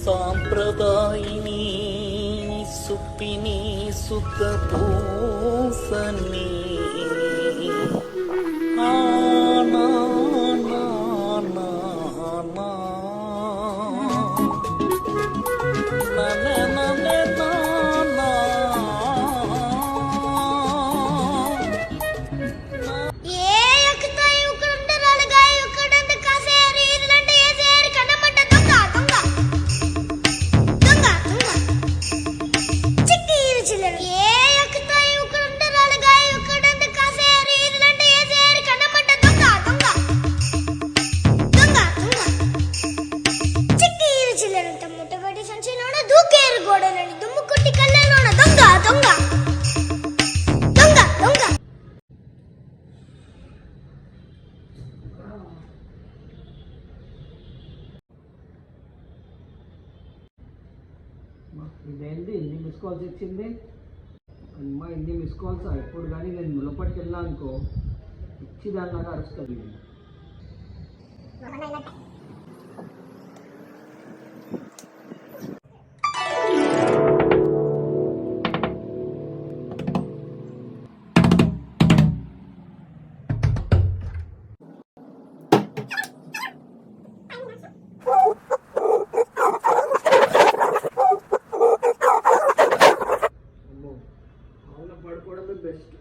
సాంప్రదాయిని సుప్పిని సుఖపూసని ఇదేంటి ఇన్ని miss calls ఇచ్చింది అమ్మా, ఇన్ని మిస్ కాల్స్ ఇప్పుడు కానీ నేను ములపటికి వెళ్ళా అనుకో ఇచ్చి దానిలాగా అరుస్తుంది. పడుకోవడమే బెస్ట్.